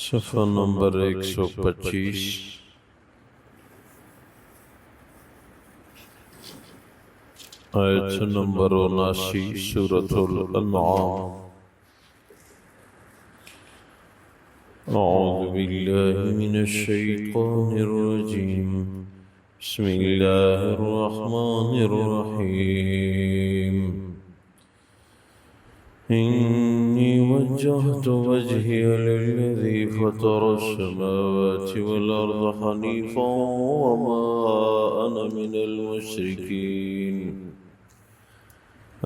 صفحہ نمبر 125 آیت نمبر 79 سورۃ الانعام۔ اعوذ باللہ من الشیطان الرجیم، بسم اللہ الرحمن الرحیم۔ إني وجهت وجهي للذي فطر السماوات والأرض حنيفا وما أنا من المشركين۔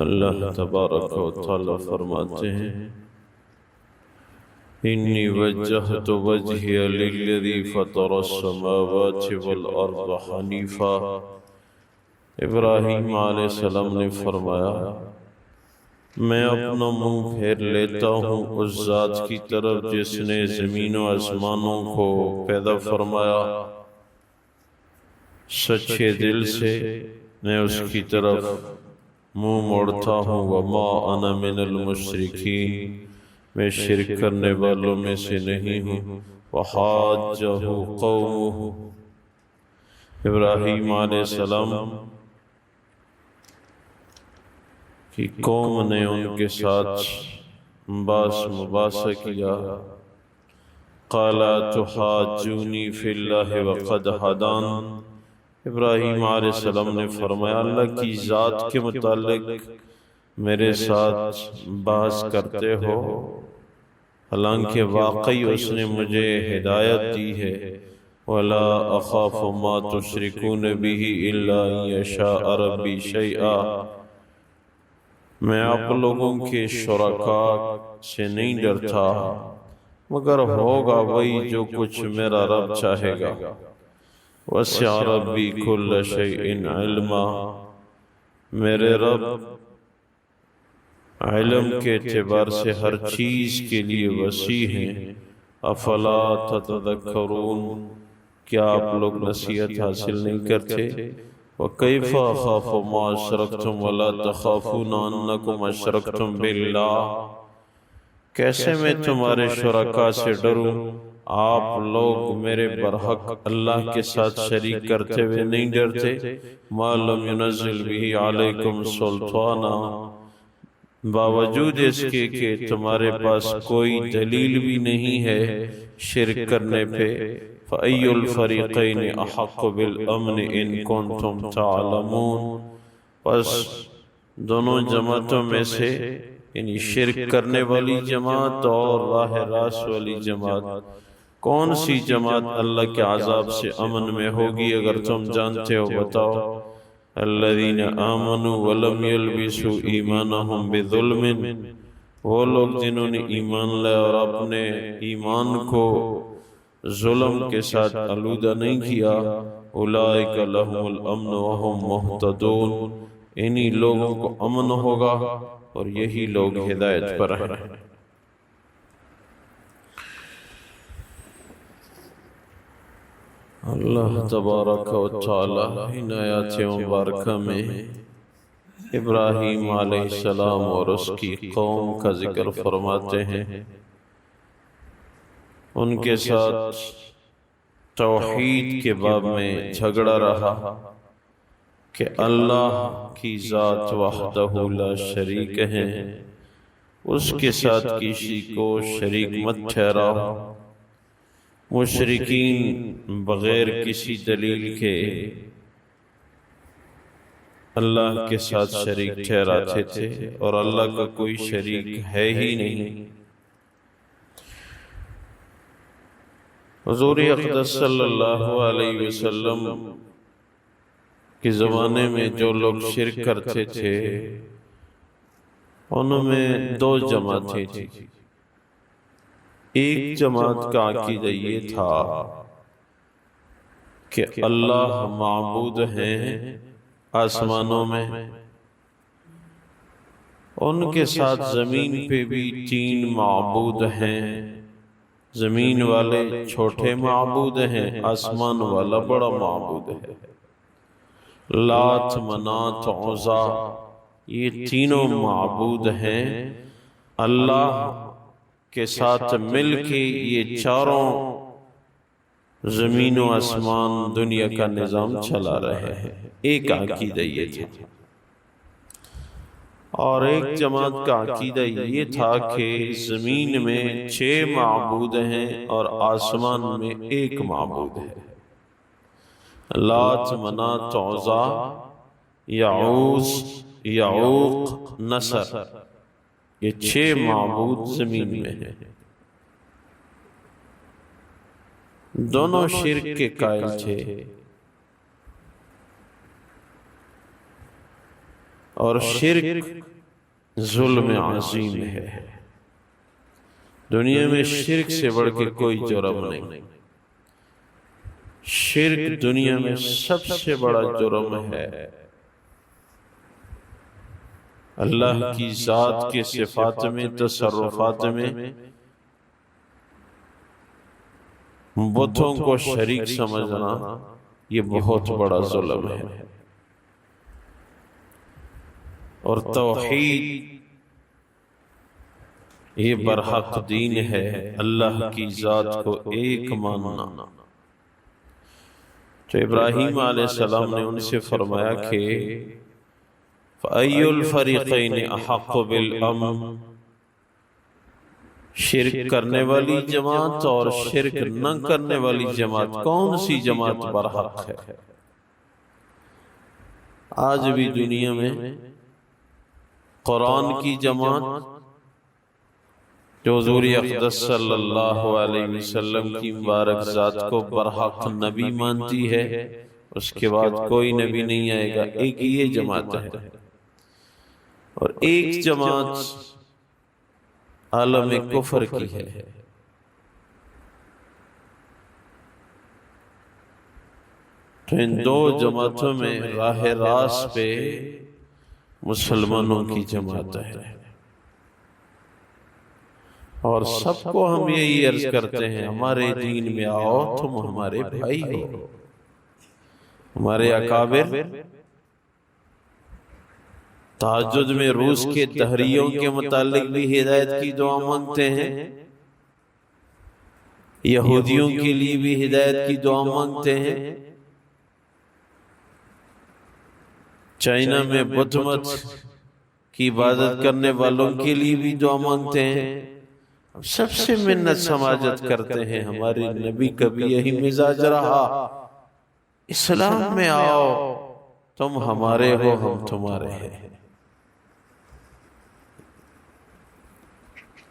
اللہ تبارک و تعالی فرماتے ہیں إني وجهت وجهي للذي فطر السماوات والأرض حنيفا۔ ابراہیم علیہ السلام نے فرمایا میں اپنا منہ پھیر لیتا ہوں اس ذات کی طرف جس نے زمین و آسمانوں کو پیدا فرمایا، سچے دل سے میں اس کی طرف منہ موڑتا ہوں۔ وما انا من المشرکین، میں شرک کرنے والوں میں سے نہیں ہوں۔ وحاجہ قومہ، ابراہیم علیہ السلام کی قوم نے ان کے ساتھ مباحثہ کیا۔ قال تحاجونی فی اللہ وقد ہدان، ابراہیم علیہ السلام نے فرمایا اللہ کی ذات کے متعلق میرے ساتھ بحث کرتے ہو، حالانکہ واقعی اس نے مجھے ہدایت دی ہے۔ ولا اخاف ما تشرکون به الا ان یشاء ربی شیئا، میں آپ لوگوں کے شرکاء سے نہیں ڈرتا مگر ہوگا وہی جو کچھ میرا رب چاہے گا۔ وسع ربی کل شیء علما، میرے رب علم کے اعتبار سے ہر چیز کے لیے وسیع ہیں۔ افلا تتذکرون، کیا آپ لوگ نصیحت حاصل نہیں کرتے؟ وَكَيْفَ أَخَافُ مَا أَشْرَكْتُمْ وَلَا تَخَافُونَ أَنَّكُمْ أَشْرَكْتُمْ بِاللَّهِ، کیسے میں تمہارے شرکاء سے ڈروں، آپ لوگ میرے برحق اللہ کے ساتھ شریک کرتے ہوئے نہیں ڈرتے۔ مَا لَمْ يُنَزِّلْ بِهِ عَلَيْكُمْ سُلْطَانًا، باوجود اس کے کہ تمہارے پاس کوئی دلیل بھی نہیں ہے شرک کرنے پہ۔ فَأَيُّ الْفَرِيقَيْنِ أَحَقُّ بِالْأَمْنِ إِن كُنتُمْ تَعْلَمُونَ، پس دونوں جماعتوں میں سے یعنی شرک کرنے والی جماعت اور راہ راست والی جماعت، کون سی جماعت اللہ کے عذاب سے امن میں ہوگی اگر تم جانتے ہو بتاؤ۔ الذین آمنوا ولم یلبسوا ایمانہم بظلم، وہ لوگ جنہوں نے ایمان لائے اور اپنے ایمان کو ظلم کے ساتھ آلودہ نہیں کیا۔ اولئک لہم الامن وہم مہتدون، انہی لوگوں کو امن ہوگا اور یہی لوگ ہدایت پر ہیں۔ اللہ تبارک و تعالی ان آیات مبارکہ میں ابراہیم علیہ السلام اور اس کی قوم کا ذکر فرماتے ہیں۔ ان کے ساتھ توحید کے باب میں جھگڑا رہا کہ اللہ کی ذات وحدہ لا شریک ہے، اس کے ساتھ کسی کو شریک مت ٹھہراؤ۔ مشرکین بغیر کسی دلیل کے اللہ کے ساتھ شریک ٹھہراتے تھے اور اللہ کا کوئی شریک ہے ہی نہیں۔ حضور اقدس صلی اللہ علیہ وسلم کے زمانے میں جو لوگ شرک کرتے تھے ان میں دو جماعتیں تھیں۔ ایک جماعت کا عقیدہ یہ تھا کہ اللہ معبود ہیں آسمانوں میں، ان کے ساتھ زمین پہ بھی 3 معبود ہیں، زمین والے چھوٹے معبود ہیں، آسمان والا بڑا معبود ہے۔ لات، منات، عزا، یہ تینوں معبود ہیں، اللہ کے ساتھ مل کے یہ چاروں زمین و آسمان دنیا کا نظام چلا رہے ہیں۔ ایک عقیدہ یہ تھا، اور ایک جماعت کا عقیدہ یہ تھا کہ زمین میں 6 معبود ہیں اور آسمان میں 1 معبود ہے۔ لات، منات، عزا، یعوز، یعوق، نصر، یہ 6 معبود زمین میں ہیں۔ دونوں شرک کے قائل تھے، اور شرک ظلم عظیم ہے۔ دنیا میں شرک سے بڑھ کے کوئی جرم نہیں۔ شرک دنیا میں سب سے بڑا جرم ہے۔ اللہ کی ذات کے صفات میں، تصرفات میں بتوں کو شریک سمجھنا یہ بہت بڑا ظلم ہے۔ اور توحید یہ برحق دین ہے، اللہ کی ذات کو ایک ماننا۔ تو ابراہیم علیہ السلام نے ان سے فرمایا کہ فَأَيُّ الْفَرِيقَيْنِ أَحَقُّ بِالْأَمْنِ، شرک کرنے والی جماعت اور شرک نہ کرنے والی جماعت، کون سی جماعت برحق ہے؟ آج بھی دنیا میں قرآن کی جماعت جو حضور اقدس صلی اللہ علیہ وسلم کی مبارک ذات کو برحق نبی مانتی ہے، اس کے بعد کوئی نبی نہیں آئے گا، ایک ہی یہ جماعت ہے۔ اور ایک جماعت عالم کفر کی ہے۔ تو ان 2 جماعتوں میں راہ راست پہ مسلمانوں کی جماعت ہے، اور سب کو ہم یہی عرض کرتے ہیں، ہمارے دین میں آؤ، تم ہمارے بھائی ہو۔ ہمارے اکابر تہجد میں روس کے دہریوں کے متعلق بھی ہدایت کی دعا مانگتے ہیں، یہودیوں کے لیے بھی ہدایت کی دعا مانگتے ہیں، چائنا میں بت مت کی عبادت کرنے والوں کے لیے بھی دعا مانگتے ہیں۔ سب سے منت سماجت کرتے ہیں، ہمارے نبی کا بھی یہی مزاج رہا، اسلام میں آؤ، تم ہمارے ہو، ہم تمہارے ہیں۔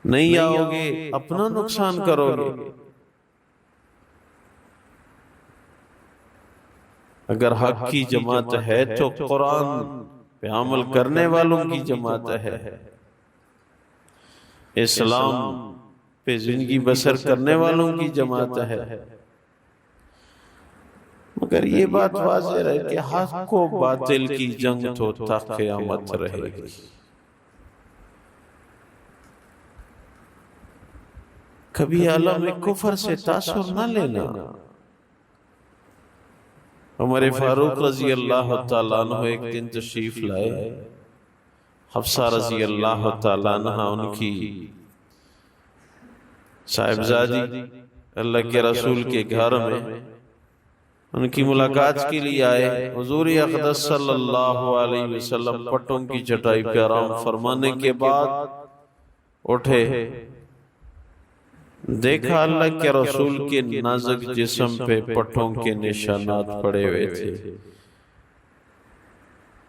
نہیں آؤ گے اپنا نقصان کرو گے۔ اگر حق کی جماعت ہے تو قرآن پہ عمل کرنے والوں کی جماعت ہے، اسلام پہ زندگی بسر کرنے والوں کی جماعت ہے۔ مگر یہ بات واضح ہے کہ حق و باطل کی جنگ تو تا قیامت رہے گی۔ کبھی عالم کفر سے تاثر نہ لینا۔ عمر فاروق رضی اللہ تعالیٰ عنہ ایک دن تشریف لائے، حفصہ رضی اللہ تعالیٰ عنہ ان کی صاحبزادی اللہ کے رسول کے گھر میں ان کی ملاقات کے لیے آئے۔ حضور اقدس صلی اللہ علیہ وسلم پٹوں کی چٹائی پہ آرام فرمانے کے بعد اٹھے، دیکھا اللہ کے رسول کے نازک جسم پہ پٹھوں کے نشانات پڑے ہوئے تھے۔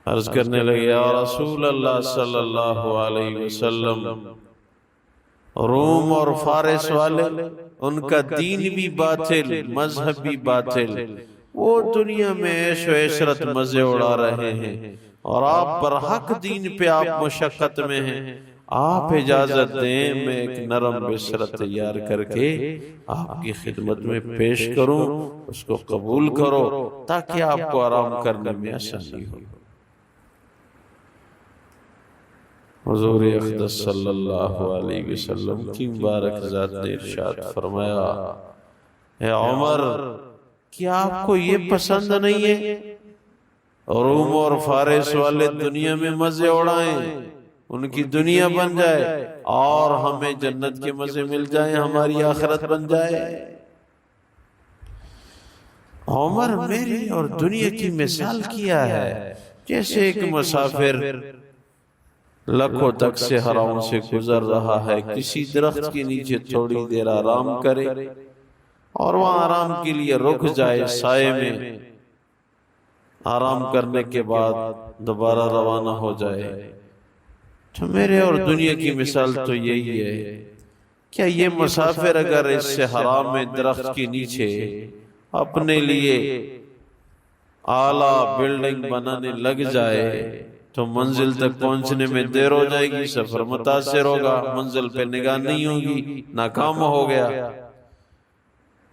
عرض کرنے لگے، یا رسول اللہ صلی اللہ علیہ وسلم، روم اور فارس والے، ان کا دین بھی باطل، مذہب بھی باطل، وہ دنیا میں عیش و عشرت مزے اڑا رہے ہیں، اور آپ برحق دین پہ آپ مشقت میں ہیں۔ آپ اجازت دیں میں ایک نرم بستر تیار کر کے آپ کی خدمت میں پیش کروں، اس کو قبول کرو تاکہ آپ کو آرام کرنے میں آسانی ہو۔ حضور اقدس صلی اللہ علیہ وسلم کی مبارک ذات نے ارشاد فرمایا، اے عمر، کیا آپ کو یہ پسند نہیں ہے روم اور فارس والے دنیا میں مزے اڑائیں، ان کی دنیا بن جائے اور ہمیں جنت کے مزے مل جائیں، ہماری آخرت بن جائے۔ عمر میری اور دنیا کی مثال کیا ہے، جیسے ایک مسافر لکھوں تک سے ہراؤں سے گزر رہا ہے، کسی درخت کے نیچے تھوڑی دیر آرام کرے اور وہاں آرام کے لیے رک جائے، سائے میں آرام کرنے کے بعد دوبارہ روانہ ہو جائے۔ تو میرے اور دنیا کی مثال تو یہی ہے۔ کیا یہ مسافر اگر اس سے حرام میں درخت کے نیچے اپنے لیے اعلیٰ بلڈنگ بنانے لگ جائے تو منزل تک پہنچنے میں دیر ہو جائے گی، سفر متاثر ہوگا، منزل پہ نگاہ نہیں ہوگی، ناکام ہو گیا۔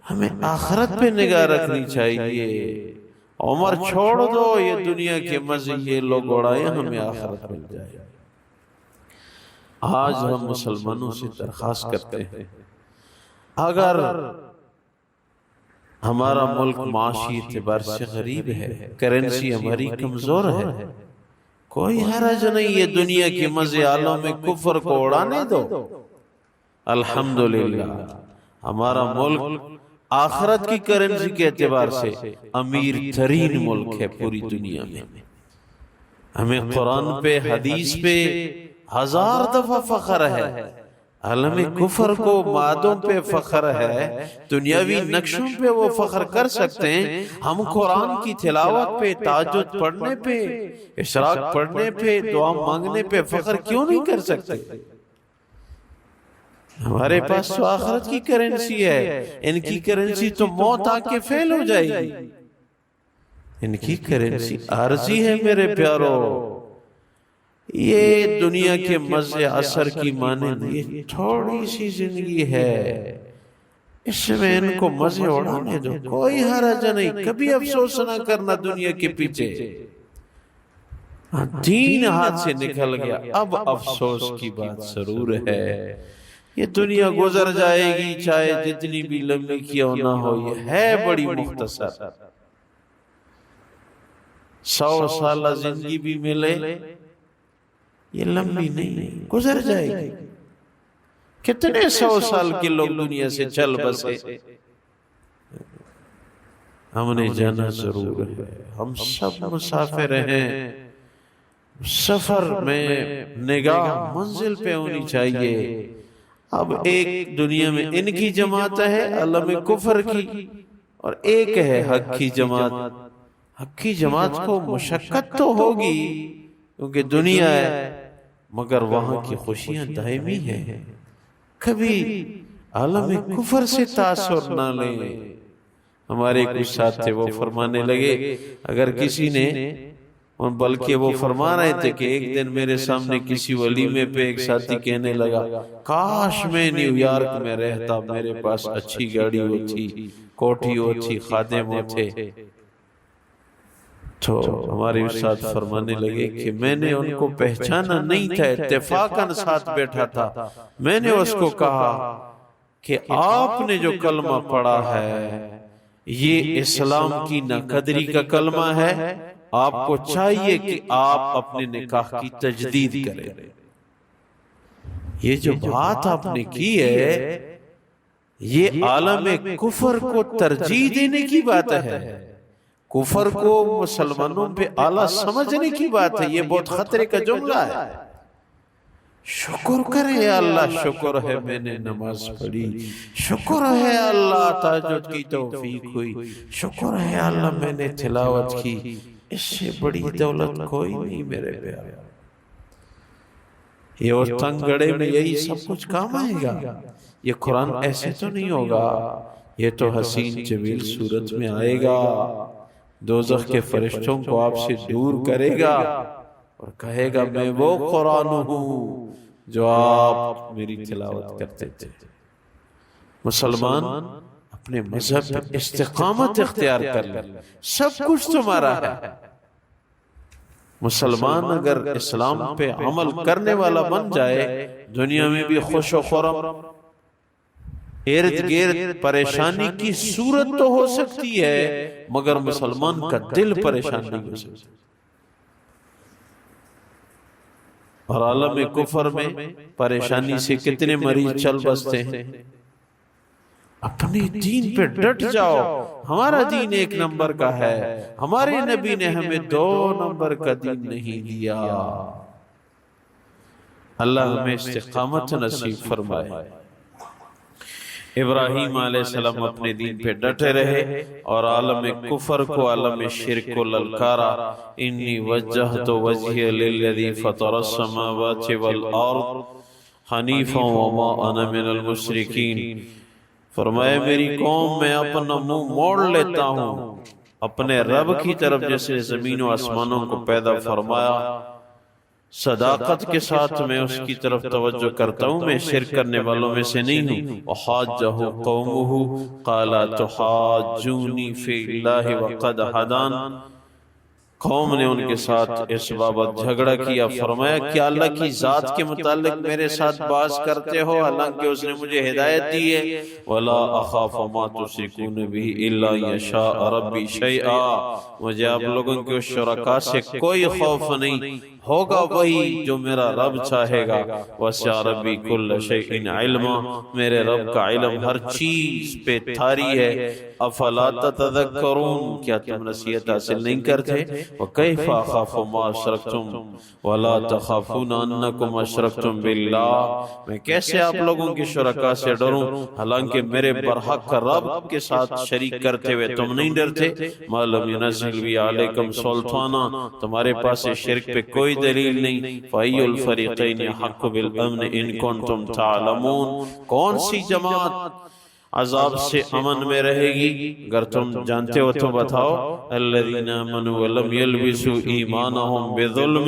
ہمیں آخرت پہ نگاہ رکھنی چاہیے۔ عمر چھوڑ دو یہ دنیا کے مزے، یہ لوگ اڑائیں، ہمیں آخرت مل جائے۔ آج ہم مسلمانوں سے درخواست کرتے ہیں، اگر ہمارا ملک معاشی اعتبار سے غریب ہے، کرنسی ہماری کمزور ہے، کوئی حرج نہیں، یہ دنیا کے مزے عالم میں کفر کو اڑانے دو۔ الحمدللہ ہمارا ملک آخرت کی کرنسی کے اعتبار سے امیر ترین ملک ہے پوری دنیا میں۔ ہمیں قرآن پہ، حدیث پہ 1000 دفعہ فخر ہے، عالم کفر کو مادوں پہ فخر ہے، دنیاوی نقشوں پہ وہ فخر کر سکتے ہیں، ہم قرآن کی تلاوت پہ، تہجد پڑھنے پہ، اشراق پڑھنے پہ، دعا مانگنے پہ فخر کیوں نہیں کر سکتے؟ ہمارے پاس تو آخرت کی کرنسی ہے، ان کی کرنسی تو موت آ کے فیل ہو جائے گی، ان کی کرنسی عارضی ہے میرے پیارو۔ یہ دنیا کے مزے اثر کی مانند یہ تھوڑی سی زندگی ہے، اس میں ان کو مزے اڑانے دو، کوئی حرج نہیں، کبھی افسوس نہ کرنا دنیا کے پیچھے۔ دین ہاتھ سے نکل گیا، اب افسوس کی بات ضرور ہے۔ یہ دنیا گزر جائے گی، چاہے جتنی بھی لمبی کیوں نہ ہو، یہ ہے بڑی مختصر۔ 100 سالہ زندگی بھی ملے، یہ لمبی نہیں، گزر جائے گی۔ کتنے 100 سال کے لوگ دنیا سے چل بسے، ہم نے جانا ضرور ہے، ہم سب مسافر ہیں، سفر میں نگاہ منزل پہ ہونی چاہیے۔ اب ایک دنیا میں ان کی جماعت ہے عالم کفر کی، اور ایک ہے حق کی جماعت۔ حق کی جماعت کو مشقت تو ہوگی کیونکہ دنیا ہے، مگر وہاں کی خوشیاں دائمی ہیں، کبھی عالم کفر سے تاثر نہ لیں۔ ہمارے کچھ ساتھ تھے، وہ فرمانے لگے اگر کسی نے، بلکہ وہ فرما رہے تھے کہ ایک دن میرے سامنے کسی ولیمے پہ ایک ساتھی کہنے لگا کاش میں نیو یارک میں رہتا، میرے پاس اچھی گاڑی ہوتی، کوٹھی ہوتی، خادم ہوتے۔ تو ہمارے استاد فرمانے لگے کہ میں نے ان کو پہچانا نہیں تھا، اتفاقاً ساتھ بیٹھا تھا، میں نے اس کو کہا کہ آپ نے جو کلمہ پڑھا ہے یہ اسلام کی ناقدری کا کلمہ ہے، آپ کو چاہیے کہ آپ اپنے نکاح کی تجدید کریں۔ یہ جو بات آپ نے کی ہے یہ عالم کفر کو ترجیح دینے کی بات ہے، کفر کو مسلمانوں پہ اعلیٰ سمجھنے کی بات ہے، یہ بہت خطرے کا جملہ ہے۔ شکر کرے اللہ، شکر ہے میں نے نماز پڑھی، شکر ہے اللہ تہجد کی توفیق ہوئی، شکر ہے اللہ میں نے تلاوت کی، اس سے بڑی دولت کوئی نہیں میرے پیارے۔ یہ اور تنگ گڑے میں یہی سب کچھ کام آئے گا، یہ قرآن ایسے تو نہیں ہوگا، یہ تو حسین جمیل صورت میں آئے گا، دوزخ کے فرشتوں کو آپ سے دور کرے گا اور کہے گا میں وہ قرآن ہوں جو آپ میری تلاوت کرتے تھے۔ مسلمان اپنے مذہب پر استقامت اختیار کر لے، سب کچھ تمہارا ہے۔ مسلمان اگر اسلام پہ عمل کرنے والا بن جائے، دنیا میں بھی خوش و خرم، ارد گرد پریشانی کی صورت تو ہو سکتی ہے مگر مسلمان کا دل پریشان نہیں ہو سکتا۔ اور عالم کفر میں پریشانی سے کتنے مریض چل بستے ہیں۔ اپنے دین پہ ڈٹ جاؤ، ہمارا دین 1 نمبر کا ہے، ہمارے نبی نے ہمیں 2 نمبر کا دین نہیں دیا۔ اللہ ہمیں استقامت نصیب فرمائے۔ ابراہیم علیہ السلام اپنے دین پہ ڈٹے رہے اور عالم کفر کو، عالم شرک کو للکارا۔ انی وجہت وجہی للذی فطر السماوات والارض حنیفا وما انا من المشرکین۔ فرمایا میری قوم، میں اپنا منہ موڑ لیتا ہوں اپنے رب کی طرف جیسے زمین و آسمانوں کو پیدا فرمایا، صداقت کے ساتھ میں اس کی طرف توجہ کرتا ہوں، میں شرک کرنے والوں میں سے نہیں ہوں۔ وحاجہ قومہ قال تحاجونی فی اللہ وقد ہدان۔ قوم نے ان کے ساتھ اس بابت جھگڑا کیا، فرمایا کیا اللہ کی ذات کے متعلق میرے ساتھ بحث کرتے ہو حالانکہ اس نے مجھے ہدایت دی ہے۔ ولا اخاف ما تشركون به الا يشاء ربي شيئا۔ مجھے آپ لوگوں کے شرکاء سے کوئی خوف نہیں، ہوگا وہی جو میرا رب چاہے گا۔ وسع ربی کل شیء علما، میرے رب کا علم ہر چیز پہ تھاری ہے۔ افلا تتذکرون، کیا تم نصیحت حاصل نہیں کرتے؟ وکیف اخاف ما اشرکتم ولا تخافون انکم اشرکتم باللہ، میں کیسے آپ لوگوں کے شرکاء سے ڈروں حالانکہ میرے برحق رب کے ساتھ شریک کرتے ہوئے تم نہیں ڈرتے۔ ما لم ينزل بی علیکم سلطانا، تمہارے پاس شرک پہ کوئی دلیل نہیں۔ فَأَيُّ الْفَرِيقَيْنِ أَحَقُّ بِالْأَمْنِ إِن كُنتُمْ تَعْلَمُونَ، کون سی جماعت عذاب سے امن میں رہے گی اگر تم جانتے ہو تو بتاؤ۔ الَّذِينَ آمَنُوا وَلَمْ يَلْبِسُوا إِيمَانَهُمْ بِظُلْمٍ،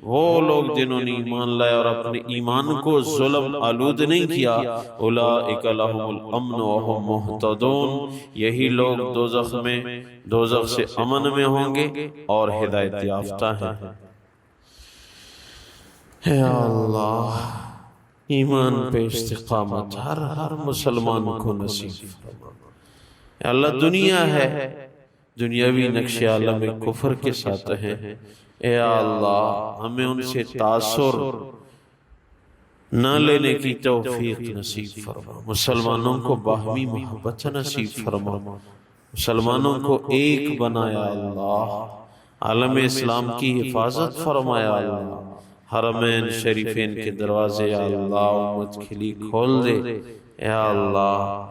وہ لوگ جنہوں نے ایمان لائے اور اپنے ایمان کو ظلم آلود نہیں کیا۔ أُولَئِكَ لَهُمُ الْأَمْنُ وَهُمْ مُهْتَدُونَ، یہی لوگ دوزخ سے امن میں ہوں گے اور ہدایت یافتہ ہیں۔ اے اللہ، ایمان پہ استقامت ہر مسلمان کو نصیب فرما۔ اے اللہ، دنیا ہے، دنیاوی نقش عالم کفر کے ساتھ ہیں، اے اللہ ہمیں ان سے تاثر نہ لینے کی توفیق نصیب فرما۔ مسلمانوں کو باہمی محبت نصیب فرما، مسلمانوں کو ایک بنایا اللہ، عالم اسلام کی حفاظت فرمایا اللہ، حرمین شریفین کے دروازے یا اللہ امت کے لیے کھول دے۔ اے اللہ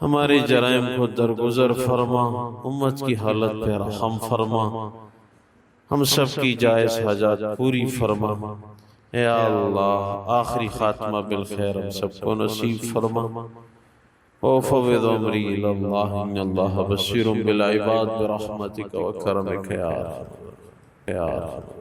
ہمارے جرائم کو درگزر فرما، امت کی حالت پہ رحم فرما، ہم سب کی جائز حاجات پوری فرما۔ اے اللہ آخری خاتمہ بالخیر ہم سب کو نصیب فرما۔ وفوض امری الی اللہ ان اللہ بصیر بالعباد برحمتک وکرمک یا ارحم